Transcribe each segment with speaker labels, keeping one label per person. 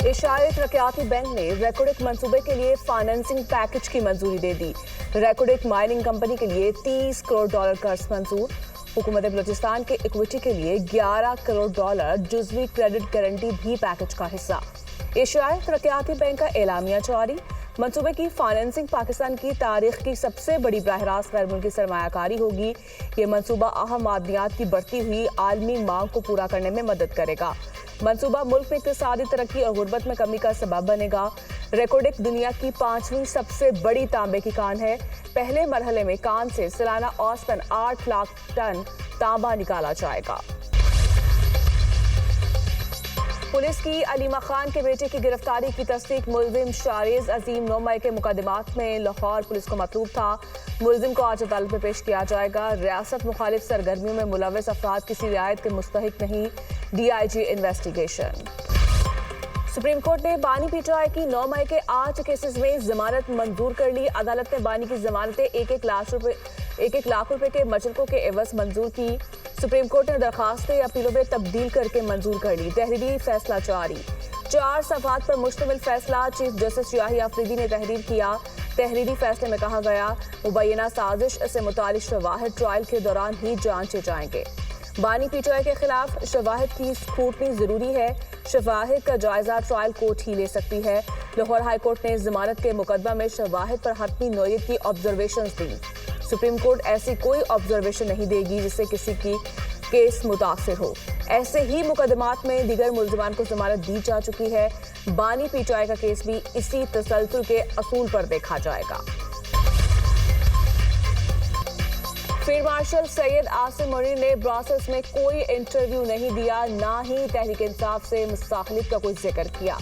Speaker 1: एशियाई तरक्याती बैंक ने रेकोडेक मंसूबे के लिए फाइनेंसिंग पैकेज की मंजूरी दे दी। रेकोडेक माइनिंग कंपनी के लिए $30 करोड़ कर्ज मंजूर। हुकूमत बलूचिस्तान के इक्विटी के लिए $11 करोड़ जुज़वी क्रेडिट गारंटी भी पैकेज का हिस्सा। एशियाई तरक्याती बैंक का एलामिया जारी। मंसूबे की फाइनेंसिंग पाकिस्तान की तारीख की सबसे बड़ी बराह रास्त गैर मुल्की सरमायाकारी होगी। ये मंसूबा अहम मादनियात की बढ़ती हुई आलमी मांग को पूरा करने में मदद करेगा। मंसूबा मुल्क में इक्तिसादी तरक्की और गुर्बत में कमी का सबब बनेगा। रेकोडेक दुनिया की 5वीं सबसे बड़ी तांबे की कान है। पहले मरहले में कान से सालाना औसतन 8 लाख टन तांबा निकाला जाएगा। पुलिस की अलीमा खान के बेटे की गिरफ्तारी की तस्दीक। मुलजिम शारेज अजीम 9 मई के मुकदमात में लाहौर पुलिस को मतलूब था। मुलजिम को आज अदालत में पेश किया जाएगा। रियासत मुखालिफ सरगर्मियों में मुलव्वस अफराद किसी रियायत के मुस्तहिक नहीं, DIG इन्वेस्टिगेशन। सुप्रीम कोर्ट ने बानी पीटीआई की 9 मई के 8 केसेस में जमानत मंजूर कर ली। अदालत ने बानी की जमानतें 1 लाख रुपए के मचलकों के एवज मंजूर की। सुप्रीम कोर्ट ने दरखास्तें अपीलों में तब्दील करके मंजूर कर ली। तहरीरी फैसला जारी। 4 सफ़ात पर मुश्तमिल फैसला चीफ जस्टिस याही अफरीदी ने तहरीर किया। तहरीरी फैसले में कहा गया, मुबैना साजिश से मुतालिक शवाहिद ट्रायल के दौरान ही जांचे जाएंगे। बानी पीटीआई के खिलाफ शवाहिद की स्क्रूटनी जरूरी है। शवाहिद का जायजा ट्रायल कोर्ट ही ले सकती है। लाहौर हाई कोर्ट ने जमानत के मुकदमा में शवाहिद पर हतमी नौयत की ऑब्जर्वेशंस दी। सुप्रीम कोर्ट ऐसी कोई ऑब्जर्वेशन नहीं देगी जिससे किसी की केस मुतासिर हो। ऐसे ही मुकदमात में दीगर मुलजमान को जमानत दी जा चुकी है। बानी पीटीआई का केस भी इसी तसलसल के असूल पर देखा जाएगा। फील्ड मार्शल सैयद आसिम मुनीर ने ब्रसेल्स में कोई इंटरव्यू नहीं दिया, ना ही तहरीक इंसाफ से मुस्ताखलिफ का कोई जिक्र किया।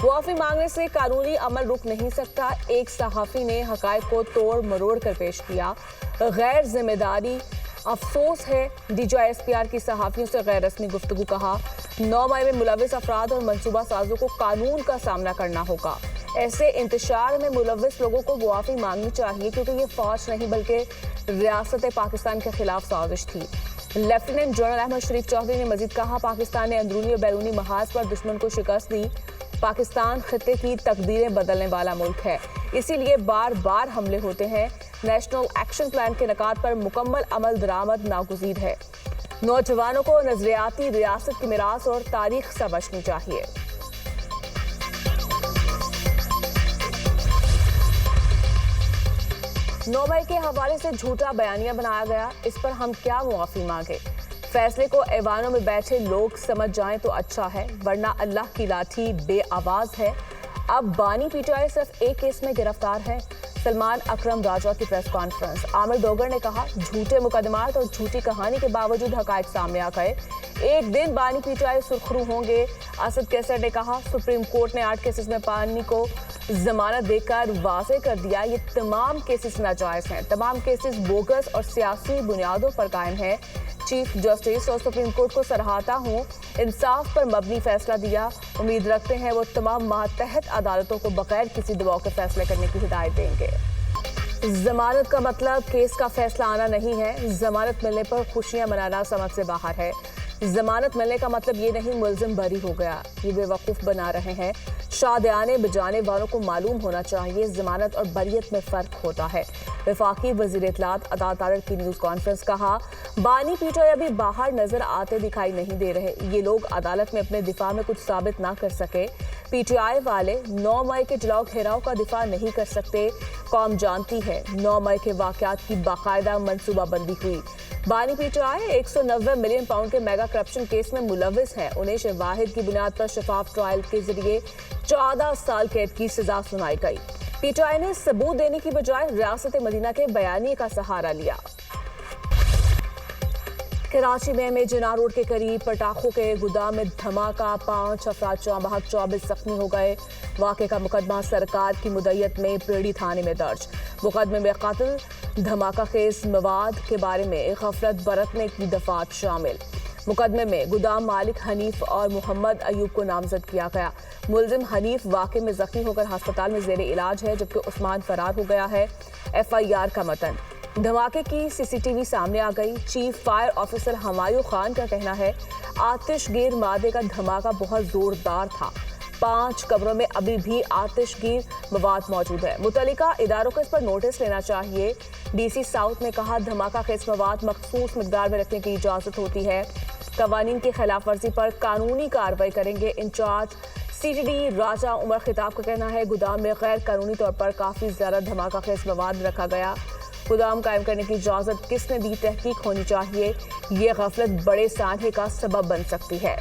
Speaker 1: मुआफ़ी मांगने से कानूनी अमल रुक नहीं सकता। एक सहाफ़ी ने हक़ाइक़ को तोड़ मरोड़ कर पेश किया। गैर जिम्मेदारी अफसोस है। DGISPR की सहाफ़ियों से गैर रस्मी गुफ्तगू कहा। 9 मई में मुलव्वस अफराद और मनसूबा साजों को कानून का सामना करना होगा। ऐसे इंतशार में मुलव्वस लोगों को मुआफ़ी मांगनी चाहिए क्योंकि ये फौज नहीं बल्कि रियासत पाकिस्तान के खिलाफ साजिश थी। लेफ्टिनेंट जनरल अहमद शरीफ चौधरी ने मजीद कहा, पाकिस्तान ने अंदरूनी और बैरूनी महाज पर दुश्मन को शिकस्त दी। पाकिस्तान खित्ते की तकदीरें बदलने वाला मुल्क है, इसीलिए बार बार हमले होते हैं। नेशनल एक्शन प्लान के नकात पर मुकम्मल अमल दरामद नागुज़ीर है। नौजवानों को नजरियाती रियासत की मिरास और तारीख समझनी चाहिए। नौ मई के हवाले से झूठा बयानिया बनाया गया, इस पर हम क्या मुआफ़ी मांगे। फैसले को ऐवानों में बैठे लोग समझ जाएं तो अच्छा है, वरना अल्लाह की लाठी बेआवाज है। अब बानी पीटीआई सिर्फ एक केस में गिरफ्तार है। सलमान अकरम राजा की प्रेस कॉन्फ्रेंस। आमिर डोगर ने कहा, झूठे मुकदमात और झूठी कहानी के बावजूद हकायक सामने आ गए। एक दिन बानी पीटीआई सुर्खरू होंगे। असद कैसर ने कहा, सुप्रीम कोर्ट ने 8 केसेस में बानी को जमानत देकर वाज़ेह कर दिया, ये तमाम केसेस नाजायज हैं, तमाम केसेस बोगस और सियासी बुनियादों पर कायम है। चीफ जस्टिस और सुप्रीम कोर्ट को सराहता हूँ, इंसाफ पर मबनी फैसला दिया। उम्मीद रखते हैं वो तमाम मातहत अदालतों को बगैर किसी दबाव के फैसले करने की हिदायत देंगे। जमानत का मतलब केस का फैसला आना नहीं है। जमानत मिलने पर खुशियां मनाना समझ से बाहर है। जमानत मिलने का मतलब ये नहीं मुलजिम बरी हो गया, ये बेवकूफ़ बना रहे हैं। शादियाने बजाने वालों को मालूम होना चाहिए जमानत और बरियत में फ़र्क होता है। वफाकी वज़ीर इत्तलात अता तारड़ की न्यूज़ कॉन्फ्रेंस। कहा, बानी पीटीआई अभी बाहर नजर आते दिखाई नहीं दे रहे। ये लोग अदालत में अपने दिफा में कुछ साबित ना कर सके। पीटीआई वाले 9 मई के जलाओ घेराव का दिफा नहीं कर सकते। कौम जानती है 9 मई के वाक़यात की बाकायदा मनसूबाबंदी हुई। बानी पीटीआई 190 मिलियन पाउंड के मेगा करप्शन केस में मुलव्वस है। उन्हें शवाहिद की बुनियाद पर शफाफ ट्रायल के जरिए 14 साल कैद की सजा सुनाई गई। पीटीआई ने सबूत देने की बजाय रियासत मदीना के बयानी का सहारा लिया। कराची में मेजना रोड के करीब पटाखों के गोदाम में धमाका, 5 अफराद जौं बहक 24 जख्मी हो गए। वाक़े का मुकदमा सरकार की मुद्दत में प्रेडी थाने में दर्ज। मुकदमे में कत्ल, धमाका खेज मवाद के बारे में गफलत बरतने की दफात शामिल। मुकदमे में गोदाम मालिक हनीफ और मोहम्मद अयूब को नामजद किया गया। मुलजिम हनीफ वाक़े में जख्मी होकर अस्पताल में ज़ेरे इलाज है, जबकि उस्मान फरार हो गया है। FIR का मतन। धमाके की CCTV सामने आ गई। Chief fire officer Humayun Khan का कहना है, आतिशगेर मादे का धमाका बहुत जोरदार था। 5 कब्रों में अभी भी आतिशगीर मवाद मौजूद है। मुतल्लिका इदारों को इस पर नोटिस लेना चाहिए। डीसी साउथ ने कहा धमाका खेज मवाद मखसूस मिकदार में रखने की इजाजत होती है। कवानीन की खिलाफ वर्जी पर कानूनी कार्रवाई करेंगे। इंचार्ज सीटीडी राजा उमर खिताब का कहना है गोदाम में गैर कानूनी तौर पर काफी ज्यादा धमाका खेज मवाद रखा गया। गोदाम कायम करने की इजाजत किसने दी, तहकीक होनी चाहिए। ये गफलत बड़े सानहे का सबब बन सकती है।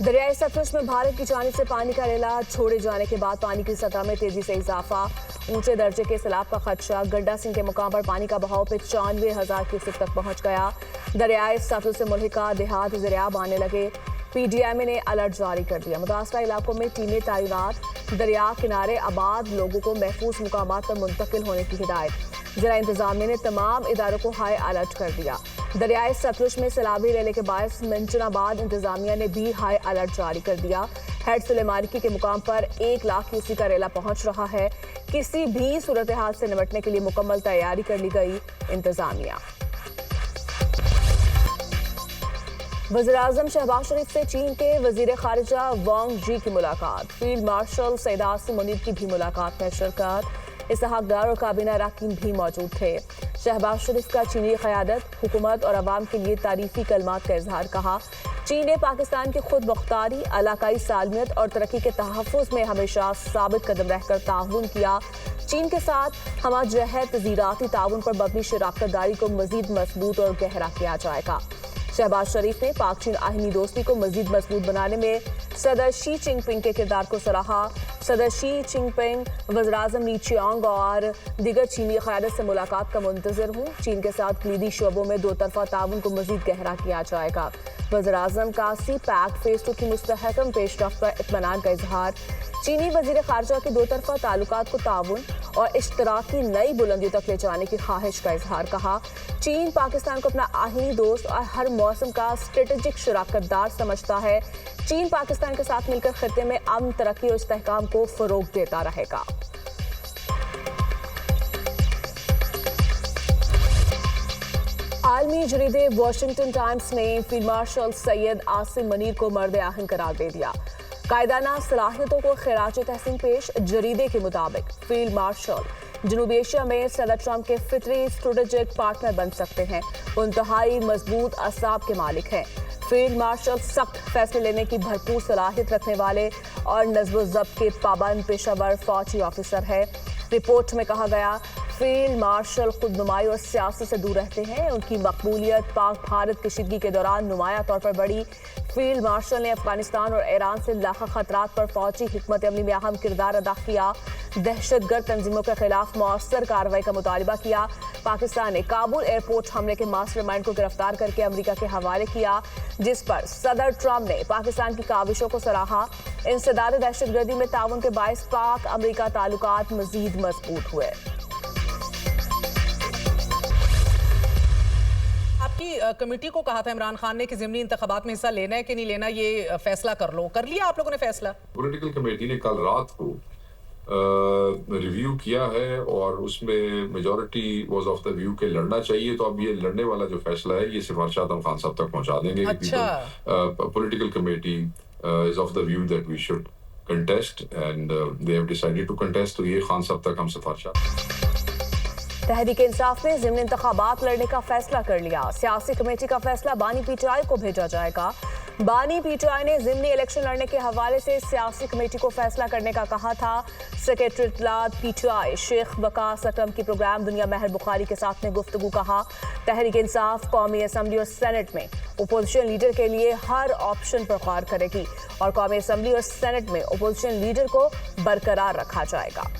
Speaker 1: दरियाई सतलुज में भारत की जानिब से पानी का रेला छोड़े जाने के बाद पानी की सतह में तेजी से इजाफा, ऊंचे दर्जे के सैलाब का खदशा। गंडा सिंह के मुकाम पर पानी का बहाव 95,000 क्यूसेक तक पहुंच गया। दरियाई सतलुज से मुल्हिका देहात ज़रियाब आने लगे। पीडीएमए ने अलर्ट जारी कर दिया। मुतासरा इलाकों में टीमें तैनात। दरिया किनारे आबाद लोगों को महफूज मुकामात पर मुंतकिल होने की हिदायत। जिला इंतजामिया ने तमाम इदारों को हाई अलर्ट कर दिया। दरियाई सतलुज में सैलाबी रेले के बायस मंचनाबाद इंतजामिया ने भी हाई अलर्ट जारी कर दिया। हेड सुलेमानिकी के मुकाम पर 1 लाख क्यूसेक का रेला पहुंच रहा है। किसी भी सूरत हाल से निपटने के लिए मुकम्मल तैयारी कर ली गई इंतजामिया। वज़ीर-ए-आज़म शहबाज शरीफ से चीन के वज़ीर ख़ारिजा वांग जी की मुलाकात। फील्ड मार्शल सैयद आसिम मुनीर की भी मुलाकात में शिरकत। इसहाक डार और काबीना अरकान भी मौजूद थे। शहबाज शरीफ का चीनी क़यादत, हुकूमत और अवाम के लिए तारीफ़ी कलमात का इजहार कहा। चीन ने पाकिस्तान की खुद मुख्तारी, इलाकाई सालमियत और तरक्की के तहफ़्फ़ुज़ में हमेशा साबित कदम रहकर ताउन किया। चीन के साथ हमा जहत ज़ीराती ताउन पर मबनी शराकत दारी को मज़ीद मजबूत और गहरा किया जाएगा। शहबाज शरीफ ने पाक चीन आहमी दोस्ती को मजीद मजबूत बनाने में सदर शी चिनपिंग के किरदार को सराहा। सदर शी चिनपिंग वज़ीर-ए-आज़म ली चियांग और दीगर चीनी क़यादत से मुलाकात का मुंतज़िर हूँ। चीन के साथ कलीदी शोबों में दो तरफ़ा ताउन को मजीद गहरा किया जाएगा। वज़ीर-ए-आज़म का सी-पैक फेज़ 2 की मुस्तहकम पेशरफ्त पर इत्मीनान का इजहार। चीनी वज़ीर ख़ारिजा की दो तरफ़ा ताल्लुकात को ताउन और इश्तराकी नई बुलंदियों तक ले जाने की ख्वाहिश का इजहार कहा। चीन पाकिस्तान को अपना आहमी दोस्त और हर मौसम का स्ट्रेटेजिक शराकतदार समझता है। चीन पाकिस्तान के साथ मिलकर खित्ते में अमन, तरक्की और इस्तेहकाम को फ़रोग़ देता रहेगा। आलमी जरीदे वाशिंगटन टाइम्स ने फील्ड मार्शल सैयद आसिम मुनीर को मर्द आहिन करार दे दिया। कायदाना सलाहियतों को खिराज तहसीन पेश। जरीदे के मुताबिक फील्ड मार्शल जनूबी एशिया में सदर ट्रंप के फितरी स्ट्रेटेजिक पार्टनर बन सकते हैं। वो इंतहाई मजबूत असाब के मालिक हैं। फील्ड मार्शल सख्त फैसले लेने की भरपूर सलाहियत रखने वाले और नज़्म ज़ब्त के पाबंद पेशावर फौजी ऑफिसर है। रिपोर्ट में कहा गया फील्ड मार्शल खुदनुमाई और सियासत से दूर रहते हैं। उनकी मकबूलियत पाक भारत कशीदगी के दौरान नुमाया तौर पर बढ़ी। फील्ड मार्शल ने अफगानिस्तान और ईरान से लाखा खतरात पर फौजी हिकमत अमली में अहम किरदार अदा किया। दहशतगर्द तंजीमों के खिलाफ मौसर कार्रवाई का मुतालबा किया। पाकिस्तान ने काबुल एयरपोर्ट हमले के मास्टरमाइंड को गिरफ्तार करके अमेरिका के हवाले किया, जिस पर सदर ट्रंप ने पाकिस्तान की काविशों को सराहा। इंसदाद दहशतगर्दी में ताउन के बायस पाक अमेरिका ताल्लुकात मजीद मजबूत हुए।
Speaker 2: आपकी कमेटी को कहा था इमरान खान ने कि ज़िमनी इंतखाबात में हिस्सा लेना है कि नहीं लेना, ये फैसला कर लो। कर लिया आप लोगों ने फैसला?
Speaker 3: पॉलिटिकल कमेटी ने कल रात को रिव्यू किया है और उसमें majority was of the view के लड़ना चाहिए। तो अब ये लड़ने वाला जो फैसला है ये सिफारिश आदम खान साहब तक पहुंचा देंगे।
Speaker 2: अच्छा।
Speaker 3: Political committee is of the view that we should contest and they have decided to contest. तो ये खान साहब तक हम सिफारिश
Speaker 1: तहरीक इंसाफ ने ज़िमनी इंतखाबात लड़ने का फैसला कर लिया। सियासी कमेटी का फैसला बानी पीटीआई को भेजा जाएगा। बानी पीटीआई ने ज़िमनी इलेक्शन लड़ने के हवाले से सियासी कमेटी को फैसला करने का कहा था। सेक्रेटरी इत्तलात पीटीआई शेख वकास अकरम की प्रोग्राम दुनिया महर बुखारी के साथ ने गुफ्तगू कहा। तहरीक इंसाफ कौमी असम्बली और सेनेट में अपोजिशन लीडर के लिए हर ऑप्शन पर गौर करेगी और कौमी असम्बली और सेनेट में अपोजिशन लीडर को बरकरार रखा जाएगा।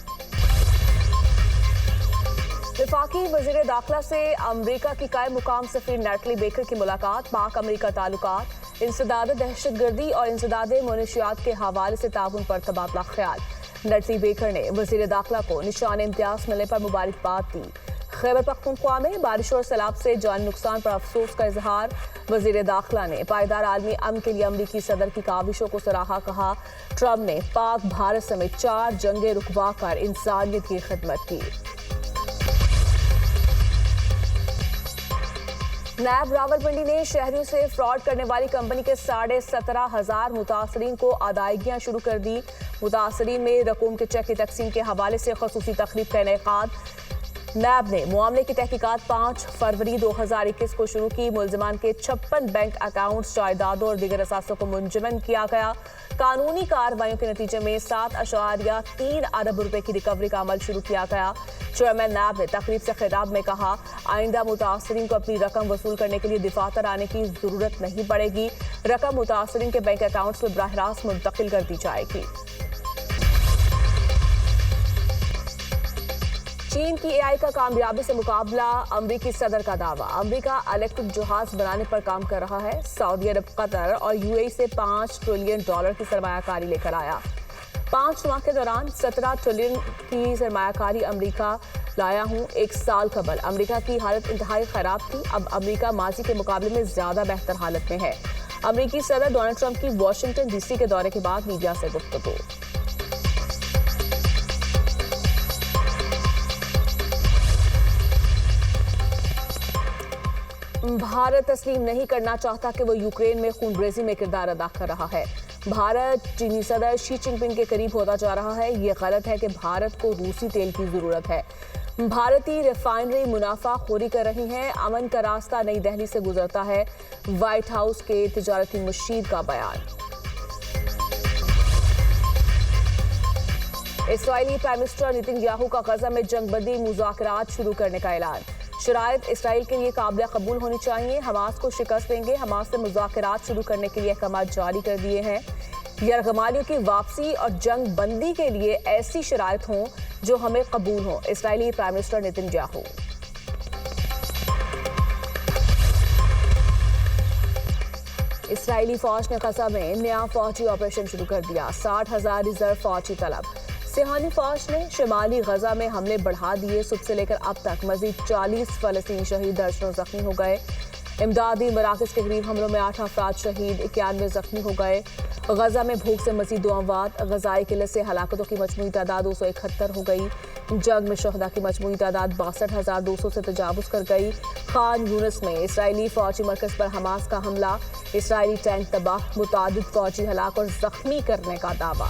Speaker 1: वफाकी वज़ीर दाखिला से अमरीका की कायम मुकाम सफ़ीर नेटली बेकर की मुलाकात। पाक अमरीका ताल्लुकात, इंसदाद दहशतगर्दी और इंसदाद मुनशियात के हवाले से ताउन पर तबादला ख्याल। नेटली बेकर ने वज़ीर दाखिला को निशान इम्तियाज मिलने पर मुबारकबाद दी। खैबर पख्तूनख्वा में बारिश और सैलाब से जानी नुकसान पर अफसोस का इजहार। वज़ीर दाखिला ने पायदार आलमी अमन के लिए अमरीकी सदर की काविशों को सराहा। कहा ट्रंप ने पाक भारत समेत 4 जंगें रुकवा कर इंसानियत की खिदमत की। नैब रावलपिंडी ने शहरियों से फ्रॉड करने वाली कंपनी के 17,500 मुतासरीन को अदायगियां शुरू कर दी। मुतासरीन में रकूम के चेक की तकसीम के हवाले से खसूसी तकरीब का इनेकाद। नैब ने मामले की तहकीकात 5 फरवरी 2021 को शुरू की। मुलजमान के 56 बैंक अकाउंट्स, जायदादों और दीगर असासों को मुंजमन किया गया। कानूनी कार्रवाइयों के नतीजे में 7.3 अरब रुपए की रिकवरी का अमल शुरू किया गया। चेयरमैन नैब ने तकरीब से खिताब में कहा, आइंदा मुतासरीन को अपनी रकम वसूल करने के लिए दफातर आने की जरूरत नहीं पड़ेगी। रकम मुतासरीन के बैंक अकाउंट्स में बराह रास्त मुंतकिल कर दी जाएगी। चीन की एआई का कामयाबी से मुकाबला, अमरीकी सदर का दावा। अमरीका इलेक्ट्रिक जहाज बनाने पर काम कर रहा है। सऊदी अरब, कतर और यूएई से $5 ट्रिलियन की सरमायाकारी लेकर आया। 5 माह के दौरान 17 ट्रिलियन की सरमायाकारी अमरीका लाया हूं। 1 साल कबल अमरीका की हालत इंतहाई खराब थी। अब अमरीका माजी के मुकाबले में ज्यादा बेहतर हालत में है। अमरीकी सदर डोनाल्ड ट्रंप की वाशिंगटन डीसी के दौरे के बाद मीडिया से गुफ्तगू। भारत तस्लीम नहीं करना चाहता कि वो यूक्रेन में खूनरेजी में किरदार अदा कर रहा है। भारत चीनी सदर शी जिनपिंग के करीब होता जा रहा है। ये गलत है कि भारत को रूसी तेल की जरूरत है। भारतीय रिफाइनरी मुनाफाखोरी कर रही हैं। अमन का रास्ता नई दिल्ली से गुजरता है। व्हाइट हाउस के तिजारती मुशीर का बयान। इस्राएली प्राइम मिनिस्टर नेतन्याहू का गजा में जंगबंदी मुज़ाकरात शुरू करने का ऐलान। शराइत इसराइल के लिए काबिल कबूल होनी चाहिए। हमास को शिकस्त देंगे। हमास से मुज़ाकरात शुरू करने के लिए अहकाम जारी कर दिए हैं। यरगमालियों की वापसी और जंग बंदी के लिए ऐसी शराइत हों जो हमें कबूल हों। Israeli prime minister Netanyahu. Israeli फौज ने गजा में नया फौजी ऑपरेशन शुरू कर दिया। 60,000 रिजर्व फौजी तलब। सिहानी फौज ने शिमाली गजा में हमले बढ़ा दिए। सुबह से लेकर अब तक मजीद 40 फलस्तीनी शहीद, दर्जनों जख्मी हो गए। इमदादी मराकज के करीब हमलों में 8 अफराद शहीद, 91 जख्मी हो गए। गजा में भूख से मजीद 2 अमवात। गजाई किल्लत से हलाकतों की मजमूई तादाद 271 हो गई। जंग में शहदा की मजमूई तादाद 62,200 से तजावुज कर गई। खान यूनिस में इसराइली फौजी मरकज पर हमास का हमला। इसराइली टैंक तबाह, मुतादिद फौजी हलाक और जख्मी करने का दावा।